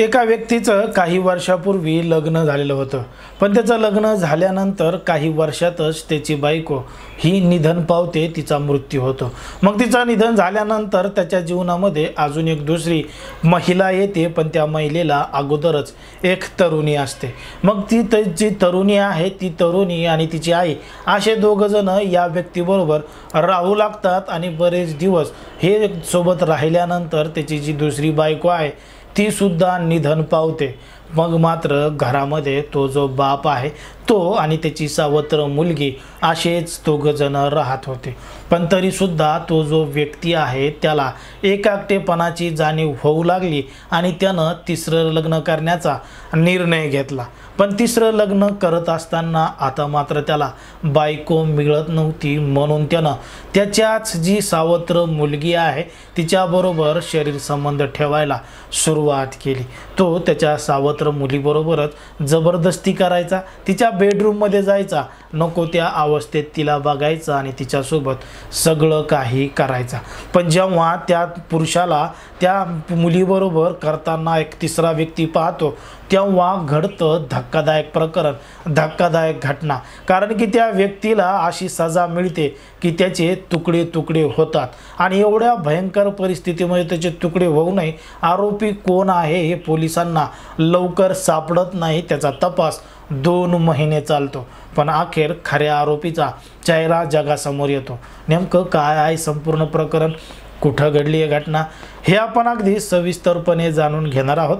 एका व्यक्तीचं काही वर्षापूर्वी लग्न झालेलं होतं, पण त्याचं लग्न झाल्यानंतर काही वर्षातच त्याची बायको ही निधन पावते, तिचा मृत्यू होतो। मग तिचं निधन झाल्यानंतर त्याच्या जीवनामध्ये अजून एक दुसरी महिला येते, पण त्या महिलेला अगोदरच एक तरुणी असते। मग ती जी तरुणी आहे, ती तरुणी आणि तिची आई असे दोघ जण या व्यक्तीबरोबर राहू लागतात आणि बरेच दिवस हे सोबत राहिल्यानंतर त्याची जी दुसरी बायको आहे ती सुद्धा निधन पावते। मग मात्र घरामध्ये तो जो बाप आहे तो आणि त्याची सावत्र मुलगी असेच दोघ जण राहत होते। पण तरी सुद्धा तो जो व्यक्ती आहे त्याला एकाकटेपणाची जाणीव होऊ लागली आणि त्यानं तिसरं लग्न करण्याचा निर्णय घेतला। पण तिसरं लग्न करत असताना आता मात्र त्याला बायको मिळत नव्हती, म्हणून त्यानं त्याच्याच जी सावत्र मुलगी आहे तिच्याबरोबर शरीर संबंध ठेवायला सुरुवात केली। तो त्याच्या सावत्र मुलीबरोबरच जबरदस्ती करायचा, तिच्या बेडरूममध्ये जायचा, नको त्या अवस्थेत तिला बघायचा आणि तिच्यासोबत सगळं काही करायचा। पण जेव्हा त्या पुरुषाला त्या मुलीबरोबर करताना एक तिसरा व्यक्ती पाहतो तेव्हा घडतं धक्कादायक प्रकरण, धक्कादायक घटना। कारण की त्या व्यक्तीला अशी सजा मिळते की त्याचे तुकडे तुकडे होतात आणि एवढ्या भयंकर परिस्थितीमध्ये त्याचे तुकडे होऊ नये, आरोपी कोण आहे हे पोलिसांना लवकर सापडत नाही। त्याचा तपास 2 महिने चालतो, पण अखेर खऱ्या आरोपीचा चेहरा जगासमोर येतो। नेमकं काय आहे संपूर्ण प्रकरण, कुठं घडली आहे घटना, हे आपण अगदी सविस्तरपणे जाणून घेणार आहोत।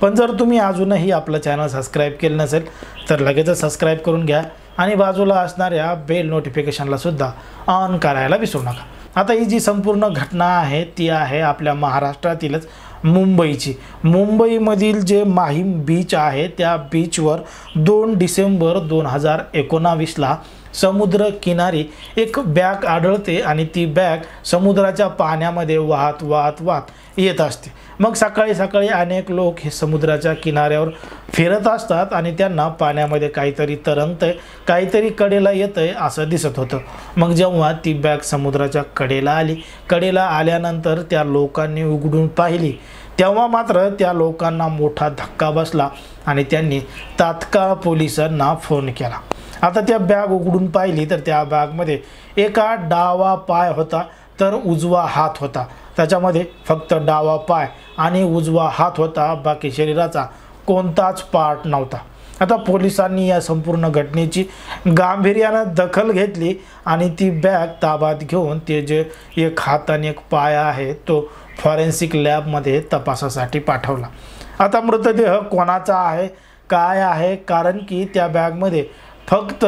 पण जर तुम्ही अजूनही आपलं चॅनल सबस्क्राईब केलं नसेल तर लगेचच सबस्क्राईब करून घ्या आणि बाजूला असणाऱ्या बेल नोटिफिकेशनला सुद्धा ऑन करायला विसरू नका। आता ही जी संपूर्ण घटना आहे ती आहे आपल्या महाराष्ट्रातीलच मुंबईची। मुंबईमधील जे माहीम बीच आहे त्या बीचवर 2 डिसेंबर 2019ला समुद्र किनारी एक बॅग आढळते आणि ती बॅग समुद्राच्या पाण्यामध्ये वाहत वाहत वाहत येत असते। मग सकाळी सकाळी अनेक लोक हे समुद्राच्या किनाऱ्यावर फिरत असतात आणि त्यांना पाण्यामध्ये काहीतरी तरंगतंय, काहीतरी कडेला येतंय असं दिसत होतं। मग जेव्हा ती बॅग समुद्राच्या कडेला आली, कडेला आल्यानंतर त्या लोकांनी उघडून पाहिली तेव्हा मात्र त्या लोकांना मोठा धक्का बसला आणि त्यांनी तात्काळ पोलिसांना फोन केला। आता त्या बॅग उघडून पाहिली तर त्या बॅगमध्ये एका डावा पाय होता तर उजवा हात होता। त्याच्यामध्ये फक्त डावा पाय आणि उजवा हात होता, बाकी शरीराचा कोणताच पार्ट नव्हता। आता पोलिसांनी या संपूर्ण घटनेची गांभीर्यानं दखल घेतली आणि ती बॅग ताब्यात घेऊन ते जे एक हात आणि एक पाय आहे तो फॉरेन्सिक लॅबमध्ये तपासासाठी पाठवला। आता मृतदेह कोणाचा आहे काय आहे, कारण की त्या बॅगमध्ये फक्त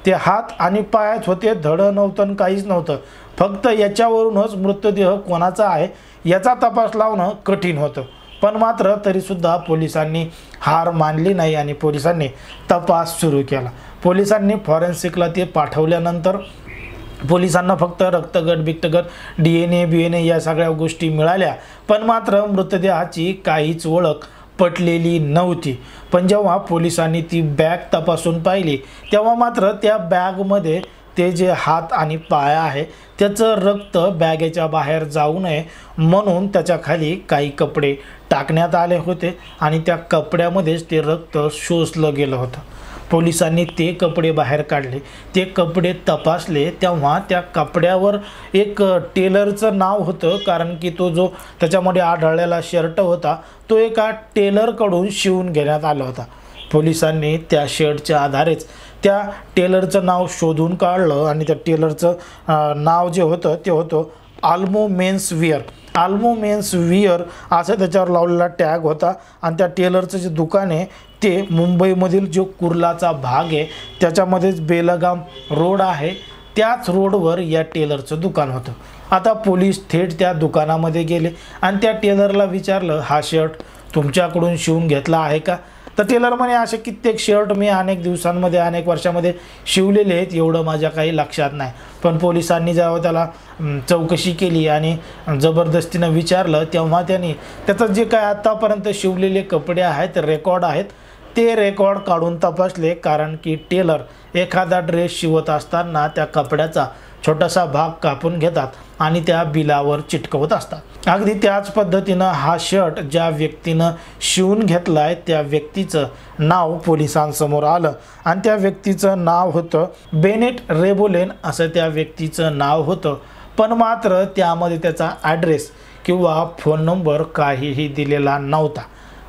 ते हात आणि पायच होते, धड नव्हतं काहीच नव्हतं। फक्त याच्यावरूनच मृतदेह कोणाचा आहे याचा तपास लावणं कठीण होतं। पण मात्र तरीसुद्धा पोलिसांनी हार मानली नाही आणि पोलिसांनी तपास सुरू केला। पोलिसांनी फॉरेन्सिकला ते पाठवल्यानंतर पोलिसांना फक्त रक्तगट बिक्तगट DNA बिएनए या सगळ्या गोष्टी मिळाल्या, पण मात्र मृतदेहाची काहीच ओळख पटलेली नव्हती। पण जेव्हा पोलिसांनी ती बॅग तपासून पाहिली तेव्हा मात्र त्या बॅगमध्ये ते जे हात आणि पाय आहे त्याचं रक्त बॅगेच्या बाहेर जाऊ नये म्हणून त्याच्या खाली काही कपडे टाकण्यात आले होते आणि त्या कपड्यामध्येच ते रक्त शोषलं गेलं होतं। पोलिसांनी ते कपडे बाहेर काढले, ते कपडे तपासले तेव्हा त्या कपड्यावर एक टेलरचं नाव होतं, कारण की तो जो त्याच्यामध्ये आढळलेला शर्ट होता तो एका टेलरकडून शिवून घेण्यात आला होता। पोलिसांनी त्या शर्टच्या आधारेच त्या टेलरचं नाव शोधून काढलं आणि त्या टेलरचं नाव जे होतं ते होतं आल्मो मेन्स वेअर। आल्मो मेन्स वेअर असं त्याच्यावर लावलेला टॅग होता आणि त्या टेलरचं जे दुकान आहे ते मुंबईमधील जो कुर्लाचा भाग आहे त्याच्यामध्येच बेलगाम रोड आहे त्याच रोडवर या टेलरचं दुकान होतं। आता पोलीस थेट त्या दुकानामध्ये गेले आणि त्या टेलरला विचारलं, हा शर्ट तुमच्याकडून शिवून घेतला आहे का? तर टेलर म्हणे, असे कित्येक शर्ट मी अनेक दिवसांमध्ये अनेक वर्षामध्ये शिवलेले आहेत, एवढं माझ्या काही लक्षात नाही। पण पोलिसांनी जेव्हा त्याला चौकशी केली आणि जबरदस्तीनं विचारलं तेव्हा त्यांनी त्याचं जे काय आतापर्यंत शिवलेले कपडे आहेत रेकॉर्ड आहेत ते रेकॉर्ड काढून तपासले, कारण की टेलर एखादा ड्रेस शिवत असताना त्या कपड्याचा छोटासा भाग कापून घेतात आणि त्या बिलावर चिटकवत असतात। अगदी त्याच पद्धतीनं हा शर्ट ज्या व्यक्तीनं शिवून घेतलाय त्या व्यक्तीचं नाव पोलिसांसमोर आलं आणि त्या व्यक्तीचं नाव होतं बेनेट रेबोलेन असं त्या व्यक्तीचं नाव होतं। पण मात्र त्यामध्ये त्याचा ॲड्रेस किंवा फोन नंबर काहीही दिलेला नव्हता।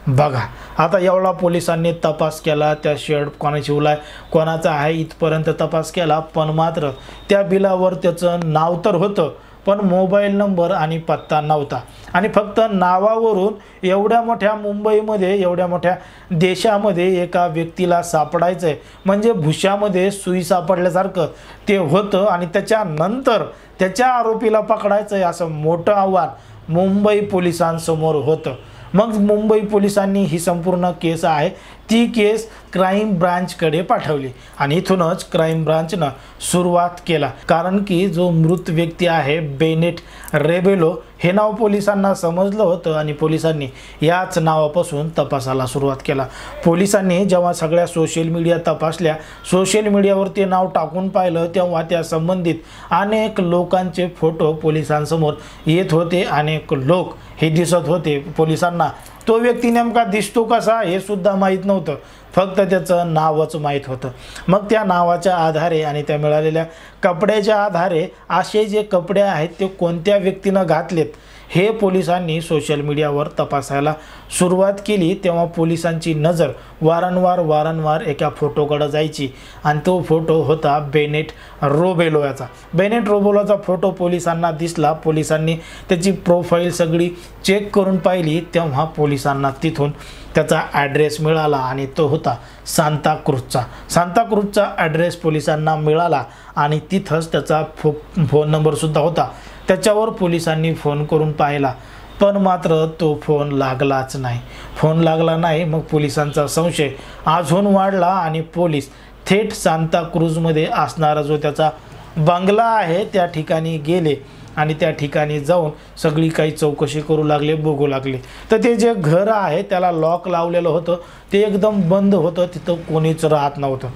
बघा आता एवढा पोलिसांनी तपास केला, त्या शर्ट कोणा शिवलाय कोणाचा आहे इथपर्यंत तपास केला, पण मात्र त्या बिलावर त्याचं नाव तर होतं पण मोबाईल नंबर आणि पत्ता नव्हता। आणि फक्त नावावरून एवढ्या मोठ्या मुंबईमध्ये एवढ्या मोठ्या देशामध्ये एका व्यक्तीला सापडायचंय म्हणजे भुशामध्ये सुई सापडल्यासारखं ते होतं। आणि त्याच्यानंतर त्याच्या आरोपीला पकडायचंय असं मोठं आव्हान मुंबई पोलिसांसमोर होतं। मग मुंबई पोलिसांनी ही संपूर्ण केस आहे ती केस क्राईम ब्रांचकडे पाठवली आणि इथूनच क्राईम ब्रांचनं सुरुवात केला। कारण की जो मृत व्यक्ती आहे बेनेट रेबेलो हे नाव पोलिसांना समजलं होतं आणि पोलिसांनी याच नावापासून तपासाला सुरुवात केला। पोलिसांनी जेव्हा सगळ्या सोशल मीडिया तपासल्या, सोशल मीडियावर ते नाव टाकून पाहिलं तेव्हा त्या संबंधित अनेक लोकांचे फोटो पोलिसांसमोर येत होते। अनेक लोक हे दिसत होते पोलिसांना। तो व्यक्ती नेमका दिसतो कसा हे सुद्धा माहीत नव्हतं, फक्त त्याचं नावच माहीत होतं। मग त्या नावाच्या आधारे आणि त्या मिळालेल्या कपड्याच्या आधारे असे जे कपडे आहेत ते कोणत्या व्यक्तीनं घातलेत हे पोलिसांनी सोशल मीडियावर तपासायला सुरुवात केली। तेव्हा पोलिसांची नजर वारंवार एका फोटोकडे जायची आणि तो फोटो होता बेनेट रोबेलो याचा। बेनेट रोबेलोचा फोटो पोलिसांना दिसला। पोलिसांनी त्याची प्रोफाईल सगळी चेक करून पाहिली तेव्हा पोलिसांना तिथून त्याचा ॲड्रेस मिळाला आणि तो होता सांताक्रूजचा। सांताक्रूजचा ॲड्रेस पोलिसांना मिळाला आणि तिथंच त्याचा फोन नंबरसुद्धा होता। त्याच्यावर पोलिसांनी फोन करून पाहिला पण मात्र तो फोन लागलाच नाही। फोन लागला नाही मग पोलिसांचा संशय अजून वाढला आणि पोलीस थेट सांताक्रूजमध्ये असणारा जो त्याचा बंगला आहे त्या ठिकाणी गेले आणि त्या ठिकाणी जाऊन सगळी काही चौकशी करू लागले, बघू लागले। तर ते जे घर आहे त्याला लॉक लावलेलं होतं, ते एकदम बंद होतं, तिथं कोणीच राहत नव्हतं।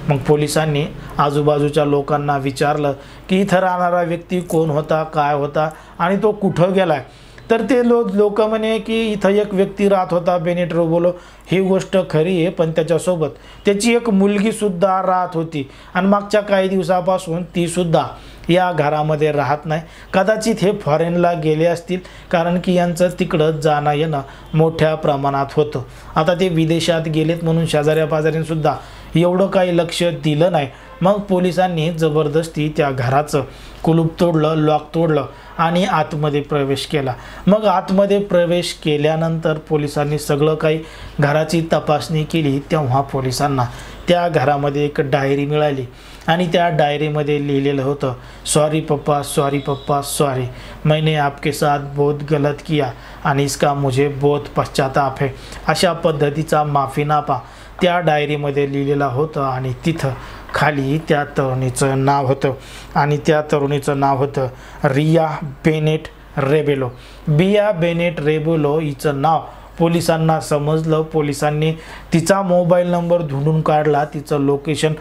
मग पोलिसांनी आजूबाजूच्या लोकांना विचारलं की इथं राहणारा व्यक्ती कोण होता, काय होता आणि तो कुठं गेलाय। तर ते लोक म्हणे की इथं एक व्यक्ती राहत होता बेनेट रोबेलो, ही गोष्ट खरी आहे, पण त्याच्यासोबत त्याची एक मुलगीसुद्धा राहत होती आणि मागच्या काही दिवसापासून तीसुद्धा या घरामध्ये राहत नाही। कदाचित हे फॉरेनला गेले असतील कारण की यांचं तिकडं जाणं येणं मोठ्या प्रमाणात होतं। आता ते विदेशात गेलेत म्हणून शेजाऱ्या पाजाऱ्यांसुद्धा एवढं काही लक्ष दिलं नाही। मग पोलिसांनी जबरदस्ती त्या घराचं कुलूप तोडलं, लॉक तोडलं आणि आतमध्ये प्रवेश केला। मग आतमध्ये प्रवेश केल्यानंतर पोलिसांनी सगळं काही घराची तपासणी केली तेव्हा पोलिसांना त्या घरामध्ये एक डायरी मिळाली आणि त्या डायरीमध्ये लिहिलेलं होतं सॉरी पप्पा, सॉरी पप्पा, सॉरी, मैंने आपके साथ बहुत गलत किया आणि इसका मुझे बहुत पश्चाताप है, अशा पद्धतीचा माफीनामा त्या डायरीमध्ये लिहिलेला होतं। आणि तिथं खाली त्या तरुणीचं नाव होतं आणि त्या तरुणीचं नाव होतं रिया बेनेट रेबेलो। बिया बेनेट रेबेलो हिचं नाव पोलिसांना समजलं। पोलिसांनी तिचा मोबाईल नंबर ढूंढून काढला, तिचं लोकेशन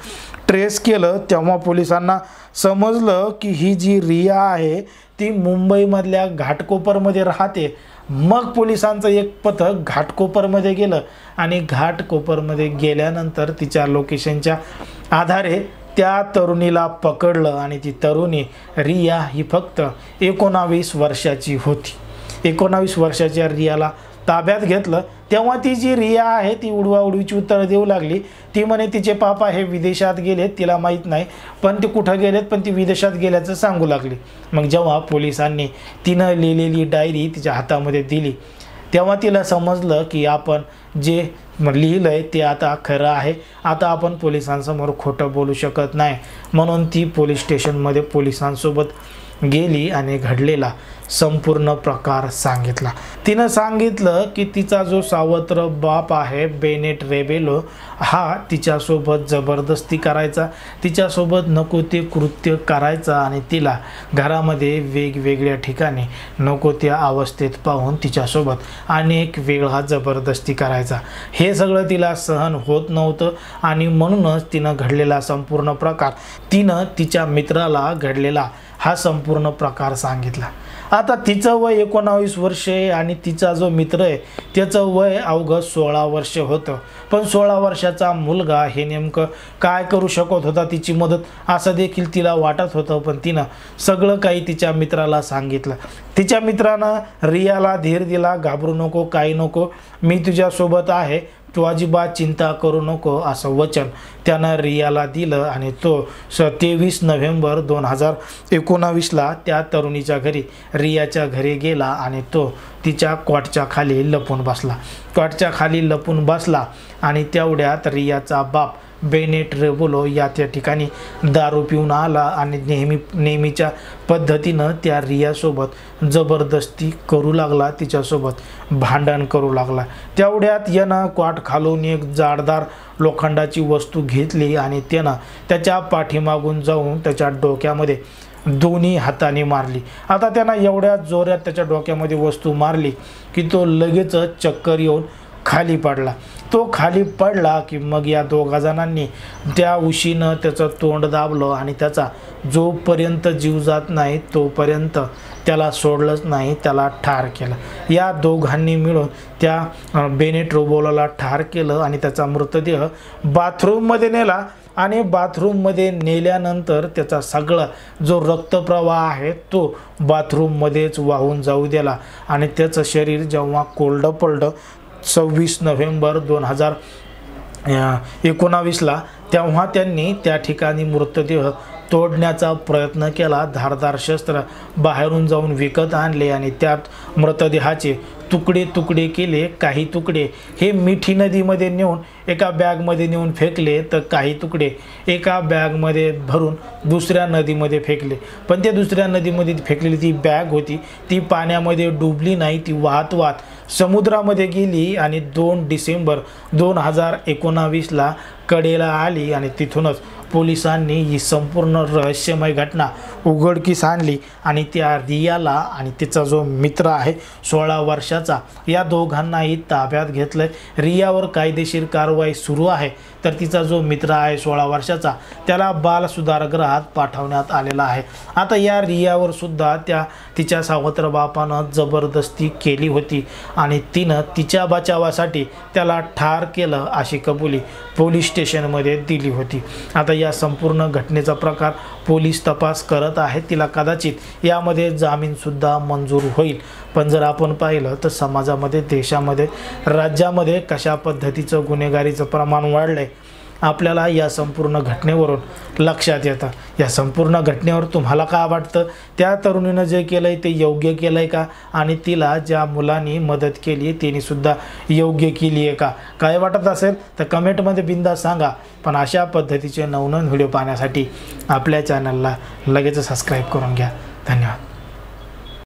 ट्रेस केलं तेव्हा पोलिसांना समजलं की ही जी रिया आहे ती मुंबईमधल्या घाटकोपरमध्ये राहते। मग पोलिसांचं एक पथक घाटकोपरमध्ये गेलं आणि घाटकोपरमध्ये गेल्यानंतर तिच्या लोकेशनच्या आधारे त्या तरुणीला पकडलं आणि ती तरुणी रिया ही फक्त 19 वर्षाची होती। 19 वर्षाच्या रियाला ताब्यात घेतलं तेव्हा ती जी रिया आहे ती उडवाउडवीची उत्तरं देऊ लागली। ती म्हणे तिचे पापा हे विदेशात गेलेत, तिला माहीत नाही पण ते कुठं गेलेत पण ती विदेशात गेल्याचं सांगू लागली। मग जेव्हा पोलिसांनी तिनं लिहिलेली डायरी तिच्या हातामध्ये दिली तेव्हा तिला समजलं की आपण जे लिहिलंय ते आता खरं आहे, आता आपण पोलिसांसमोर खोटं बोलू शकत नाही। म्हणून ती पोलीस स्टेशनमध्ये पोलिसांसोबत गेली आणि घडलेला संपूर्ण प्रकार सांगितला। तिनं सांगितलं की तिचा जो सावत्र बाप आहे बेनेट रेबेलो हा तिच्यासोबत जबरदस्ती करायचा, तिच्यासोबत नको ते कृत्य करायचा आणि तिला घरामध्ये वेगवेगळ्या ठिकाणी नको त्या अवस्थेत पाहून तिच्यासोबत अनेक वेळा जबरदस्ती करायचा। हे सगळं तिला सहन होत नव्हतं आणि म्हणूनच तिनं घडलेला संपूर्ण प्रकार, तिनं तिच्या मित्राला घडलेला हा संपूर्ण प्रकार सांगितला। आता तिचं वय 19 वर्ष आहे आणि तिचा जो मित्र आहे त्याचं वय अवघं 16 वर्ष होतं। पण 16 वर्षाचा मुलगा हे नेमकं काय करू शकत होता तिची मदत असं देखील तिला वाटत होतं। पण तिनं सगळं काही तिच्या मित्राला सांगितलं। तिच्या मित्रानं रियाला धीर दिला, घाबरू नको, काही नको, मी तुझ्यासोबत आहे, तू अजिबात चिंता करू नको असं वचन त्यानं रियाला दिलं आणि तो 23 नोव्हेंबर 2019ला त्या तरुणीच्या घरी, रियाच्या घरी गेला आणि तो तिच्या कॉटच्या खाली लपून बसला। कॉटच्या खाली लपून बसला आणि तेवढ्यात रियाचा बाप बेनेट रेबेलो या त्या ठिकाणी दारू पिऊन आला आणि नेहमीच्या पद्धतीनं त्या रियासोबत जबरदस्ती करू लागला, तिच्यासोबत भांडण करू लागला। तेवढ्यात यानं कॉट खालून एक जाडदार लोखंडाची वस्तू घेतली आणि त्यानं त्याच्या पाठीमागून जाऊन त्याच्या डोक्यामध्ये दोन्ही हाताने मारली। आता त्यानं एवढ्या जोरात त्याच्या डोक्यामध्ये वस्तू मारली की तो लगेच चक्कर येऊन खाली पडला। तो खाली पडला की मग या दोघा जणांनी त्या उशीनं त्याचं तोंड दाबलं आणि त्याचा जोपर्यंत जीव जात नाही तोपर्यंत त्याला सोडलंच नाही, त्याला ठार केलं। या दोघांनी मिळून त्या बेनेट रेबेलोला ठार केलं आणि त्याचा मृतदेह बाथरूममध्ये नेला आणि बाथरूममध्ये नेल्यानंतर त्याचा सगळा जो रक्तप्रवाह आहे तो बाथरूममध्येच वाहून जाऊ दिला आणि त्याचं शरीर जेव्हा कोरडं पडलं 26 नोव्हेंबर 2019ला तेव्हा त्यांनी त्या ठिकाणी मृतदेह तोडण्याचा प्रयत्न केला। धारदार शस्त्र बाहेरून जाऊन विकत आणले आणि त्यात मृतदेहाचे तुकडे तुकडे केले। काही तुकडे हे मिठी नदीमध्ये नेऊन एका बॅगमध्ये नेऊन फेकले, तर काही तुकडे एका बॅगमध्ये भरून दुसऱ्या नदीमध्ये फेकले। पण त्या दुसऱ्या नदीमध्ये फेकलेली ती बॅग होती ती पाण्यामध्ये डुबली नाही, ती वाहत वाहत समुद्रामध्ये गेली आणि 2 डिसेंबर 2019ला कडेला आली आणि तिथूनच पोलिसांनी ही संपूर्ण रहस्यमय घटना उघडकीस आणली आणि त्या रियाला आणि तिचा जो मित्र आहे 16 वर्षाचा या दोघांनाही ताब्यात घेतलंय। रियावर कायदेशीर कारवाई सुरू आहे, तर तिचा जो मित्र आहे 16 वर्षाचा त्याला बाल सुधारगृहात पाठवण्यात आलेला आहे। आता या रियावर सुद्धा तिच्या सावत्र बापानं जबरदस्ती केली होती आणि तिनं तिच्या बचावासाठी त्याला ठार केलं अशी कबुली पोलीस स्टेशनमध्ये दिली होती। आता या संपूर्ण घटनेचा प्रकार पोलीस तपास करत आहेत, तिला कदाचित यामध्ये जामीन सुद्धा मंजूर होईल। पण जर आपण पाहिलं तर समाजामध्ये, देशामध्ये, राज्यामध्ये कशा पद्धतीचं गुन्हेगारीचं प्रमाण वाढलंय आपल्याला या संपूर्ण घटनेवरून लक्षात येतं। या संपूर्ण घटनेवर तुम्हाला काय वाटतं? त्या तरुणीनं जे केलंय ते योग्य केलंय का? आणि तिला ज्या मुलांनी मदत केली त्यांनी सुद्धा योग्य केली आहे का? काय वाटत असेल तर कमेंटमध्ये बिंदास सांगा। पण अशा पद्धतीचे नवनवीन व्हिडिओ पाहण्यासाठी आपल्या चॅनलला लगेच सबस्क्राईब करून घ्या। धन्यवाद।